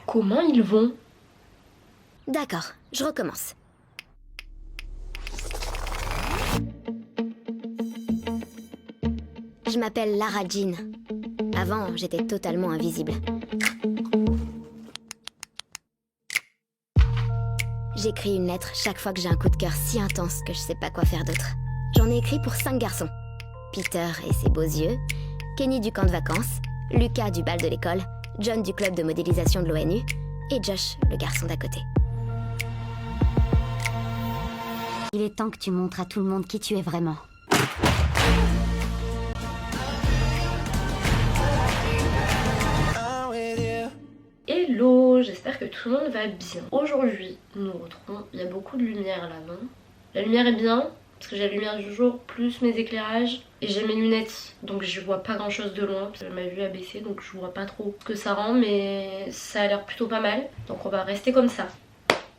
Comment ils vont? D'accord, je recommence. Je m'appelle Lara Jean. Avant, j'étais totalement invisible. J'écris une lettre chaque fois que j'ai un coup de cœur si intense que je sais pas quoi faire d'autre. J'en ai écrit pour 5 garçons. Peter et ses beaux yeux, Kenny du camp de vacances, Lucas du bal de l'école, John du club de modélisation de l'ONU et Josh, le garçon d'à côté. Il est temps que tu montres à tout le monde qui tu es vraiment. Hello, j'espère que tout le monde va bien. Aujourd'hui, nous nous retrouvons, il y a beaucoup de lumière là, non? La lumière est bien, parce que j'ai la lumière du jour, plus mes éclairages, et j'ai mes lunettes, donc je vois pas grand chose de loin, parce que ma vue a baissé, donc je vois pas trop ce que ça rend, mais ça a l'air plutôt pas mal, donc on va rester comme ça.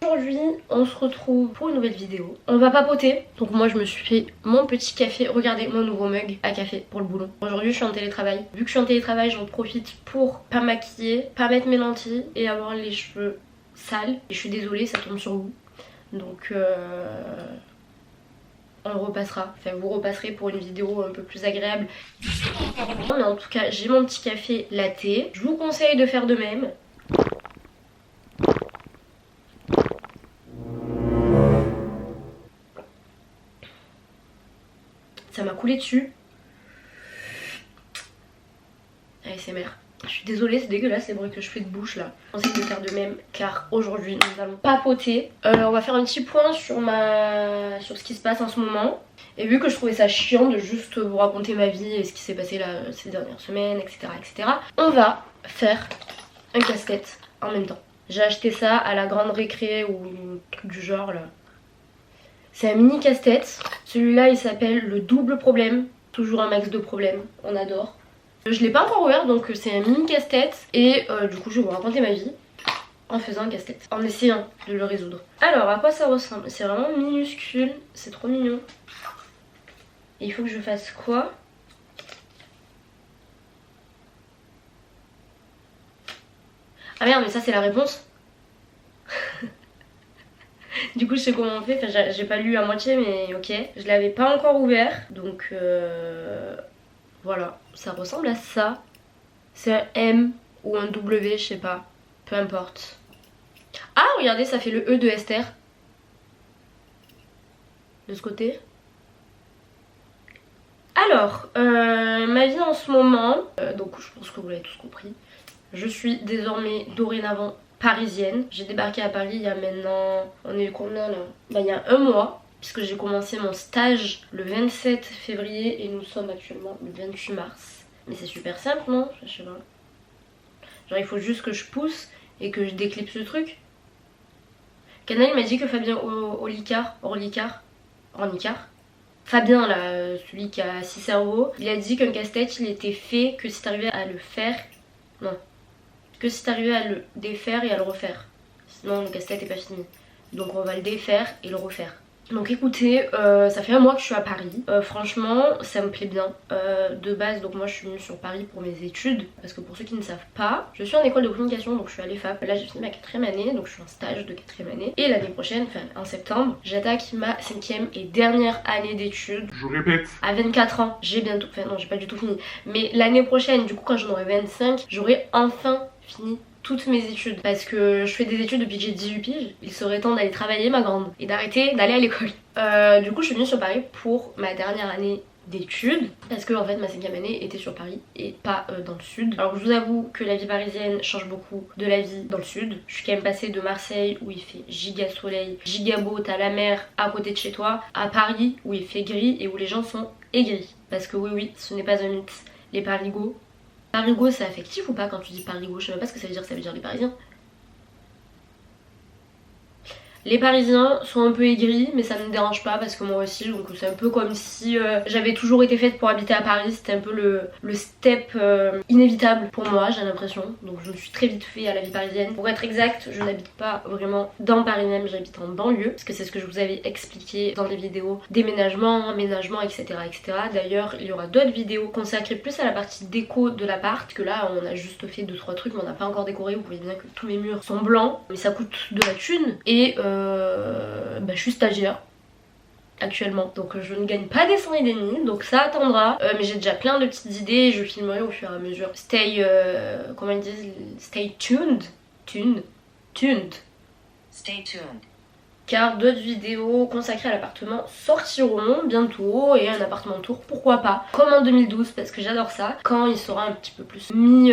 Aujourd'hui, on se retrouve pour une nouvelle vidéo. On va papoter. Donc moi, je me suis fait mon petit café. Regardez mon nouveau mug à café pour le boulot. Aujourd'hui, je suis en télétravail. Vu que je suis en télétravail, j'en profite pour pas maquiller, pas mettre mes lentilles et avoir les cheveux sales. Et je suis désolée, ça tombe sur vous. Donc on repassera. Enfin, vous repasserez pour une vidéo un peu plus agréable. Mais en tout cas, j'ai mon petit café latte. Je vous conseille de faire de même. Ça m'a coulé dessus. ASMR. Je suis désolée, c'est dégueulasse les bruits que je fais de bouche là. Je conseille de faire de même car aujourd'hui nous allons papoter. On va faire un petit point sur ce qui se passe en ce moment. Et vu que je trouvais ça chiant de juste vous raconter ma vie et ce qui s'est passé là ces dernières semaines, etc. On va faire un casse-tête en même temps. J'ai acheté ça à la grande récré ou un truc du genre là. C'est un mini casse-tête. Celui-là il s'appelle le double problème. Toujours un max de problèmes, on adore. Je l'ai pas encore ouvert donc c'est un mini casse-tête. Et du coup je vais vous raconter ma vie en faisant un casse-tête. En essayant de le résoudre. Alors à quoi ça ressemble? C'est vraiment minuscule, c'est trop mignon. Et il faut que je fasse quoi? Ah merde mais ça c'est la réponse. Du coup je sais comment on fait, enfin, j'ai pas lu à moitié mais ok. Je l'avais pas encore ouvert donc voilà, ça ressemble à ça. C'est un M ou un W, je sais pas, peu importe. Ah regardez, ça fait le E de Esther. De ce côté. Alors, ma vie en ce moment, donc je pense que vous l'avez tous compris. Je suis désormais dorénavant parisienne. J'ai débarqué à Paris il y a maintenant, on est combien là? Bah il y a un mois, puisque j'ai commencé mon stage le 27 février et nous sommes actuellement le 28 mars. Mais c'est super simple non? Je sais pas. Genre il faut juste que je pousse et que je déclipse le truc. Canaille m'a dit que Fabien Orlicard, Fabien là, celui qui a 6 cerveaux, il a dit qu'un casse-tête il était fait que si t'arrivais à le faire, non, que si t'arrivais à le défaire et à le refaire. Sinon le casse-tête est pas fini. Donc on va le défaire et le refaire. Donc écoutez, ça fait un mois que je suis à Paris. Franchement, ça me plaît bien. De base, donc moi je suis venue sur Paris pour mes études. Parce que pour ceux qui ne savent pas, je suis en école de communication, donc je suis à l'EFAP. Là j'ai fini ma 4ème année, donc je suis en stage de 4ème année. Et l'année prochaine, enfin en septembre, j'attaque ma 5ème et dernière année d'études. Je répète. À 24 ans, j'ai bientôt, enfin non j'ai pas du tout fini. Mais l'année prochaine, du coup quand j'en aurai 25, j'aurai enfin fini toutes mes études parce que je fais des études depuis que j'ai 18 piges. Il serait temps d'aller travailler ma grande et d'arrêter d'aller à l'école. Du coup je suis venue sur Paris pour ma dernière année d'études parce que en fait ma 5ème année était sur Paris et pas dans le sud. Alors je vous avoue que la vie parisienne change beaucoup de la vie dans le sud. Je suis quand même passée de Marseille où il fait giga soleil, giga beau, t'as la mer à côté de chez toi, à Paris où il fait gris et où les gens sont aigris. Parce que oui ce n'est pas un mythe, les parigots. Parigot c'est affectif ou pas quand tu dis parigot? Je sais même pas ce que ça veut dire les parisiens. Les Parisiens sont un peu aigris mais ça me dérange pas parce que moi aussi, donc c'est un peu comme si j'avais toujours été faite pour habiter à Paris. C'était un peu le step inévitable pour moi, j'ai l'impression. Donc je me suis très vite fait à la vie parisienne. Pour être exact, je n'habite pas vraiment dans Paris même, j'habite en banlieue parce que c'est ce que je vous avais expliqué dans les vidéos déménagement, aménagement, etc. etc. D'ailleurs il y aura d'autres vidéos consacrées plus à la partie déco de l'appart, que là on a juste fait 2-3 trucs mais on n'a pas encore décoré. Vous voyez bien que tous mes murs sont blancs mais ça coûte de la thune et je suis stagiaire actuellement, donc je ne gagne pas des 100 et des 1000, donc ça attendra, mais j'ai déjà plein de petites idées et je filmerai au fur et à mesure. Comment ils disent, stay tuned, stay tuned, car d'autres vidéos consacrées à l'appartement sortiront bientôt et un appartement tour, pourquoi pas, comme en 2012 parce que j'adore ça, quand il sera un petit peu plus mis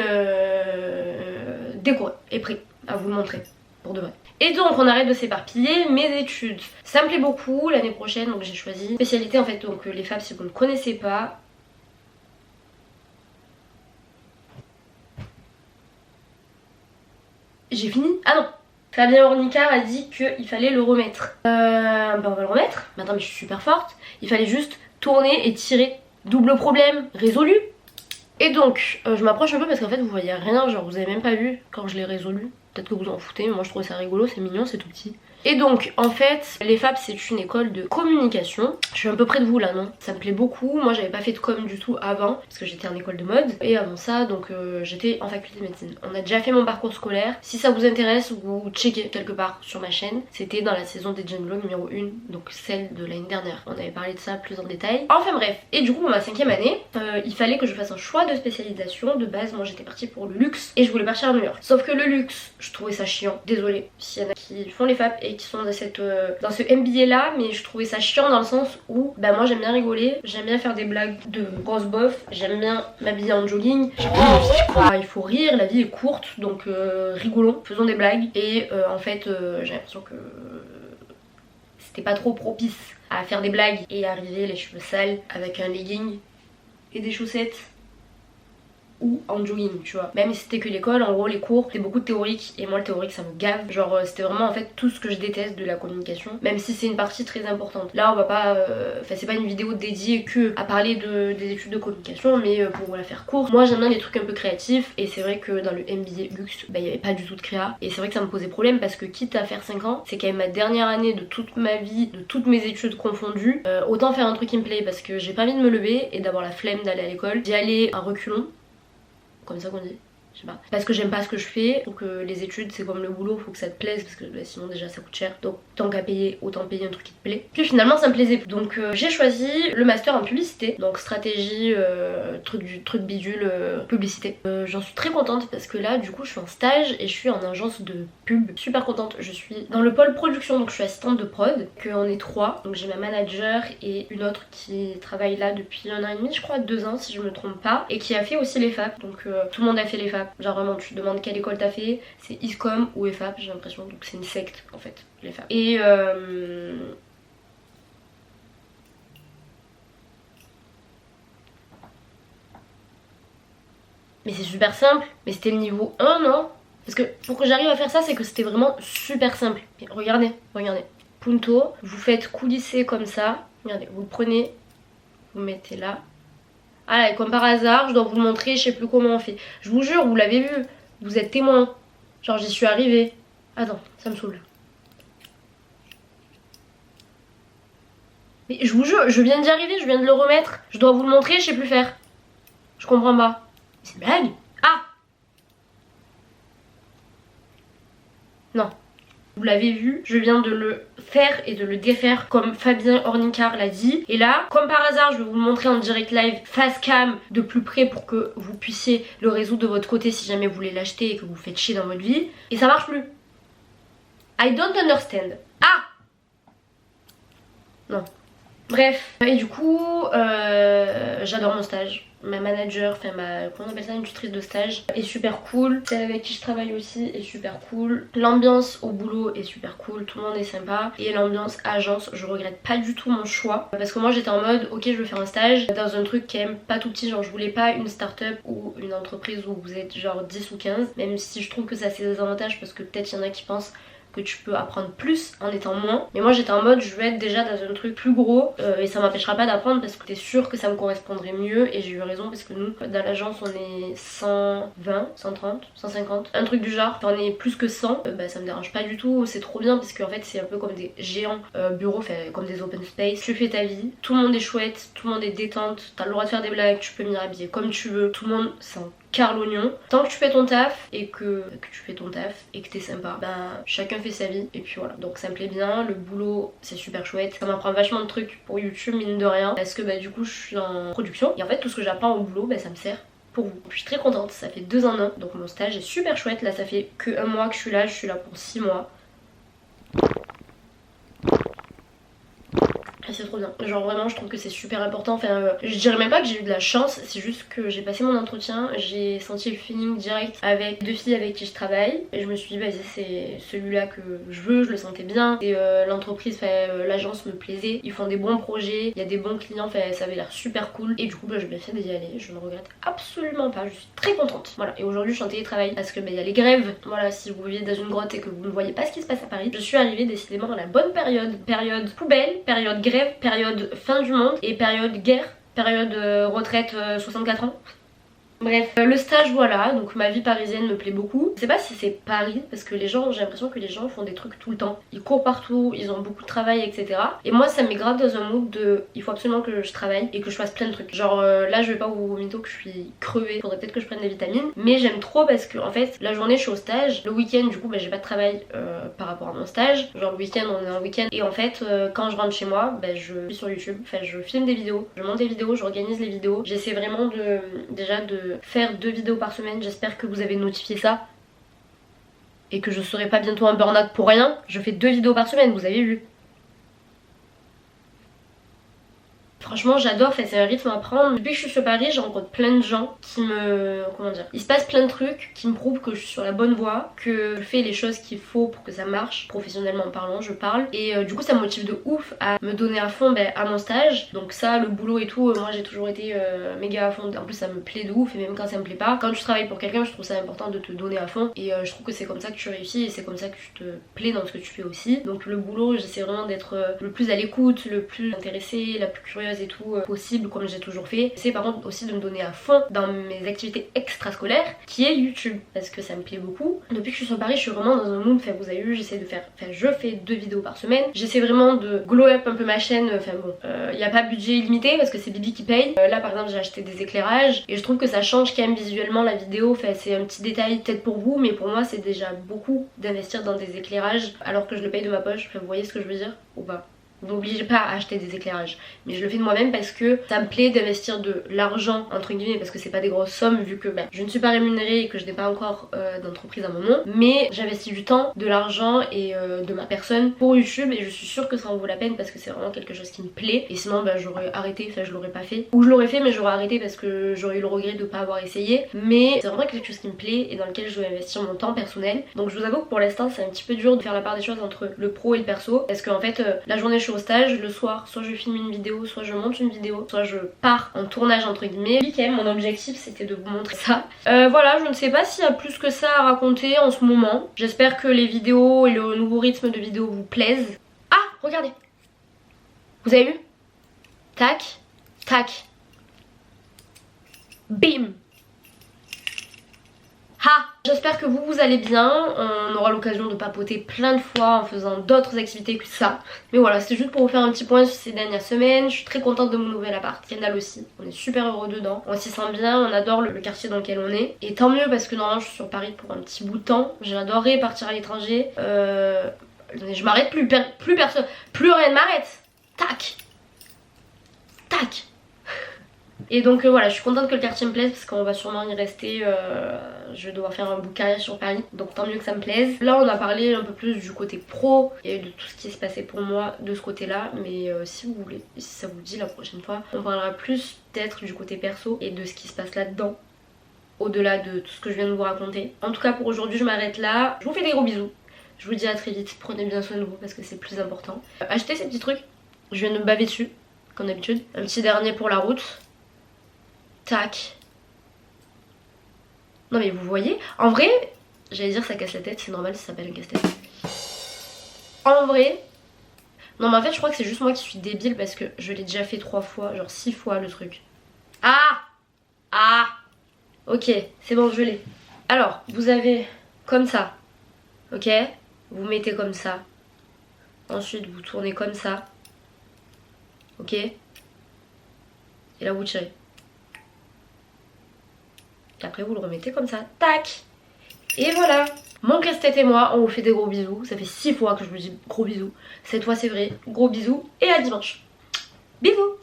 décoré et prêt à vous le montrer pour de vrai. Et donc on arrête de s'éparpiller, mes études, ça me plaît beaucoup l'année prochaine, donc j'ai choisi spécialité en fait, donc les FAP si vous ne connaissez pas. J'ai fini? Ah non, Fabien Ornicard a dit qu'il fallait le remettre. On va le remettre. Mais attends, mais je suis super forte. Il fallait juste tourner et tirer. Double problème, résolu. Et donc, je m'approche un peu parce qu'en fait vous voyez rien, genre vous avez même pas vu quand je l'ai résolu. Peut-être que vous en foutez, mais moi je trouvais ça rigolo, c'est mignon, c'est tout petit. Et donc en fait les FAP c'est une école de communication. Je suis un peu près de vous là, non? Ça me plaît beaucoup. Moi j'avais pas fait de com du tout avant parce que j'étais en école de mode. Et avant ça donc j'étais en faculté de médecine. On a déjà fait mon parcours scolaire. Si ça vous intéresse, vous checkez quelque part sur ma chaîne. C'était dans la saison des Gen Glow numéro 1, donc celle de l'année dernière. On avait parlé de ça plus en détail. Enfin bref, et du coup pour ma 5e année il fallait que je fasse un choix de spécialisation. De base moi j'étais partie pour le luxe et je voulais partir à New York. Sauf que le luxe je trouvais ça chiant. Désolée s'il y en a qui font les FAP et qui sont dans ce MBA là, mais je trouvais ça chiant dans le sens où moi j'aime bien rigoler, j'aime bien faire des blagues de grosse bof, j'aime bien m'habiller en jogging, il faut rire, la vie est courte donc rigolons, faisons des blagues et en fait j'ai l'impression que c'était pas trop propice à faire des blagues et arriver les cheveux sales avec un legging et des chaussettes ou en jogging, tu vois. Même si c'était que l'école, en gros les cours c'était beaucoup de théorique et moi le théorique ça me gave. Genre c'était vraiment en fait tout ce que je déteste de la communication, même si c'est une partie très importante. Là on va pas, c'est pas une vidéo dédiée que à parler des études de communication, mais pour la faire court, moi j'aime bien les trucs un peu créatifs et c'est vrai que dans le MBA luxe il y avait pas du tout de créa et c'est vrai que ça me posait problème parce que quitte à faire 5 ans, c'est quand même ma dernière année de toute ma vie, de toutes mes études confondues, autant faire un truc qui me plaît parce que j'ai pas envie de me lever et d'avoir la flemme d'aller à l'école, d'y aller à reculons, comme ça qu'on dit, je sais pas, parce que j'aime pas ce que je fais. Donc les études c'est comme le boulot, faut que ça te plaise parce que sinon déjà ça coûte cher, donc tant qu'à payer autant payer un truc qui te plaît. Puis finalement ça me plaisait plus. Donc j'ai choisi le master en publicité, donc stratégie, truc bidule, publicité. J'en suis très contente parce que là du coup je suis en stage et je suis en agence de pub, super contente. Je suis dans le pôle production, donc je suis assistante de prod, qu'on est 3, donc j'ai ma manager et une autre qui travaille là depuis 1 an et demi je crois, 2 ans si je me trompe pas, et qui a fait aussi les FAP, donc tout le monde a fait les FAP. Genre vraiment tu demandes quelle école t'as fait, c'est ISCOM ou FAP j'ai l'impression, donc c'est une secte en fait les FAP. Et mais c'est super simple, mais c'était le niveau 1 non? Parce que pour que j'arrive à faire ça c'est que c'était vraiment super simple. Et regardez, punto, vous faites coulisser comme ça, regardez, vous le prenez, vous le mettez là. Ah là, comme par hasard, je dois vous le montrer, je sais plus comment on fait. Je vous jure, vous l'avez vu, vous êtes témoin. Genre j'y suis arrivée. Attends, ça me saoule. Mais je vous jure, je viens d'y arriver, je viens de le remettre. Je dois vous le montrer, je sais plus faire. Je comprends pas. C'est une blague? Ah! Non. Vous l'avez vu, je viens de le faire et de le défaire comme Fabien Ornicard l'a dit. Et là, comme par hasard, je vais vous le montrer en direct live, face cam, de plus près pour que vous puissiez le résoudre de votre côté si jamais vous voulez l'acheter et que vous faites chier dans votre vie. Et ça marche plus. I don't understand. Ah! Non. Bref. Et du coup, j'adore mon stage. Ma manager, enfin comment on appelle ça, une tutrice de stage est super cool. Celle avec qui je travaille aussi est super cool. L'ambiance au boulot est super cool, tout le monde est sympa. Et l'ambiance agence, je regrette pas du tout mon choix. Parce que moi j'étais en mode, ok je veux faire un stage dans un truc qui est même pas tout petit. Genre je voulais pas une start-up ou une entreprise où vous êtes genre 10 ou 15. Même si je trouve que ça a ses avantages parce que peut-être il y en a qui pensent que tu peux apprendre plus en étant moins. Mais moi j'étais en mode je veux être déjà dans un truc plus gros et ça m'empêchera pas d'apprendre parce que t'es sûr que ça me correspondrait mieux. Et j'ai eu raison parce que nous dans l'agence on est 120, 130, 150, un truc du genre. Quand on est plus que 100, bah ça me dérange pas du tout, c'est trop bien parce qu'en fait c'est un peu comme des géants bureaux, comme des open space. Tu fais ta vie, tout le monde est chouette, tout le monde est détente, t'as le droit de faire des blagues, tu peux venir habiller comme tu veux, tout le monde s'en carre l'oignon. Tant que tu fais ton taf et que t'es sympa, bah chacun fait sa vie et puis voilà. Donc ça me plaît bien, le boulot c'est super chouette, ça m'apprend vachement de trucs pour YouTube mine de rien parce que bah du coup je suis en production et en fait tout ce que j'apprends au boulot bah ça me sert pour vous. Je suis très contente, ça fait 2 ans, donc mon stage est super chouette. Là ça fait que 1 mois que je suis là pour 6 mois. C'est trop bien, genre vraiment je trouve que c'est super important. Enfin je dirais même pas que j'ai eu de la chance, c'est juste que j'ai passé mon entretien, j'ai senti le feeling direct avec 2 filles avec qui je travaille et je me suis dit vas-y c'est celui-là que je veux, je le sentais bien et l'entreprise, l'agence me plaisait, ils font des bons projets, il y a des bons clients, ça avait l'air super cool et du coup bah, j'ai bien fait d'y aller, je ne regrette absolument pas, je suis très contente. Voilà, et aujourd'hui je suis en télétravail parce que bah, il y a les grèves, voilà, si vous vivez dans une grotte et que vous ne voyez pas ce qui se passe à Paris, je suis arrivée décidément à la bonne période, période poubelle, période grève, période fin du monde et période guerre, période retraite 64 ans. Bref, le stage voilà, donc ma vie parisienne me plaît beaucoup. Je sais pas si c'est Paris parce que les gens, j'ai l'impression que les gens font des trucs tout le temps. Ils courent partout, ils ont beaucoup de travail etc. Et moi ça me met grave dans un mood de il faut absolument que je travaille et que je fasse plein de trucs. Genre là je vais pas vous mytho que je suis crevée, faudrait peut-être que je prenne des vitamines. Mais j'aime trop parce que en fait la journée je suis au stage, le week-end du coup bah, j'ai pas de travail par rapport à mon stage. Genre le week-end on est en week-end et en fait quand je rentre chez moi bah, je suis sur YouTube, je filme des vidéos, je monte des vidéos, j'organise les vidéos. J'essaie vraiment de faire 2 vidéos par semaine, j'espère que vous avez notifié ça et que je serai pas bientôt un burn-out pour rien. Je fais 2 vidéos par semaine, vous avez vu. Franchement j'adore, c'est un rythme à prendre. Depuis que je suis sur Paris je rencontre plein de gens qui me... comment dire, il se passe plein de trucs qui me prouvent que je suis sur la bonne voie, que je fais les choses qu'il faut pour que ça marche, professionnellement parlant je parle. Et du coup ça me motive de ouf à me donner à fond à mon stage. Donc ça, le boulot et tout, moi j'ai toujours été méga à fond. En plus ça me plaît de ouf et même quand ça me plaît pas, quand tu travailles pour quelqu'un je trouve ça important de te donner à fond. Et je trouve que c'est comme ça que tu réussis et c'est comme ça que tu te plais dans ce que tu fais aussi. Donc le boulot j'essaie vraiment d'être le plus à l'écoute, le plus intéressée, la plus curieuse et tout possible comme j'ai toujours fait. C'est par contre aussi de me donner à fond dans mes activités extrascolaires qui est YouTube parce que ça me plaît beaucoup. Depuis que je suis sur Paris je suis vraiment dans un mood, vous avez vu j'essaie de faire, je fais 2 vidéos par semaine. J'essaie vraiment de glow up un peu ma chaîne, il n'y a pas budget illimité parce que c'est Bibi qui paye. Là par exemple j'ai acheté des éclairages et je trouve que ça change quand même visuellement la vidéo. C'est un petit détail peut-être pour vous mais pour moi c'est déjà beaucoup d'investir dans des éclairages alors que je le paye de ma poche. Vous voyez ce que je veux dire ou pas? N'obligez pas à acheter des éclairages, mais je le fais de moi-même parce que ça me plaît d'investir de l'argent entre guillemets parce que c'est pas des grosses sommes vu que je ne suis pas rémunérée et que je n'ai pas encore d'entreprise à mon nom, mais j'investis du temps, de l'argent et de ma personne pour YouTube et je suis sûre que ça en vaut la peine parce que c'est vraiment quelque chose qui me plaît et sinon j'aurais arrêté, je l'aurais pas fait ou je l'aurais fait mais j'aurais arrêté parce que j'aurais eu le regret de pas avoir essayé, mais c'est vraiment quelque chose qui me plaît et dans lequel je dois investir mon temps personnel. Donc je vous avoue que pour l'instant c'est un petit peu dur de faire la part des choses entre le pro et le perso parce qu'en fait la journée je suis au stage, le soir soit je filme une vidéo, soit je monte une vidéo, soit je pars en tournage entre guillemets. Quand même mon objectif c'était de vous montrer ça. Voilà, je ne sais pas s'il y a plus que ça à raconter en ce moment. J'espère que les vidéos et le nouveau rythme de vidéo vous plaisent. Ah, regardez, vous avez vu? Tac, tac, bim. Ha! J'espère que vous allez bien, on aura l'occasion de papoter plein de fois en faisant d'autres activités que ça. Mais voilà, c'était juste pour vous faire un petit point sur ces dernières semaines. Je suis très contente de mon nouvel appart, Kendall aussi. On est super heureux dedans, on s'y sent bien, on adore le quartier dans lequel on est. Et tant mieux parce que normalement je suis sur Paris pour un petit bout de temps. J'adorerais partir à l'étranger. Je m'arrête plus personne, plus rien ne m'arrête. Tac! Tac! Et donc voilà, je suis contente que le quartier me plaise parce qu'on va sûrement y rester. Je vais devoir faire un bout de carrière sur Paris, donc tant mieux que ça me plaise. Là on a parlé un peu plus du côté pro et de tout ce qui s'est passé pour moi de ce côté là. Mais si vous voulez, si ça vous dit la prochaine fois, on parlera plus peut-être du côté perso et de ce qui se passe là-dedans, au-delà de tout ce que je viens de vous raconter. En tout cas pour aujourd'hui je m'arrête là. Je vous fais des gros bisous. Je vous dis à très vite, prenez bien soin de vous parce que c'est plus important. Achetez ces petits trucs, je viens de me baver dessus comme d'habitude. Un petit dernier pour la route. Tac. Non mais vous voyez, en vrai, j'allais dire ça casse la tête, c'est normal, ça s'appelle un casse-tête. En vrai, non mais en fait je crois que c'est juste moi qui suis débile parce que je l'ai déjà fait 3 fois, genre 6 fois le truc. Ah! Ah! Ok, c'est bon, je l'ai. Alors, vous avez comme ça, ok? Vous mettez comme ça. Ensuite, vous tournez comme ça. Ok? Et là, vous tirez. Et après, vous le remettez comme ça. Tac! Et voilà! Mon casse-tête et moi, on vous fait des gros bisous. Ça fait 6 fois que je vous dis gros bisous. Cette fois, c'est vrai. Gros bisous et à dimanche. Bisous!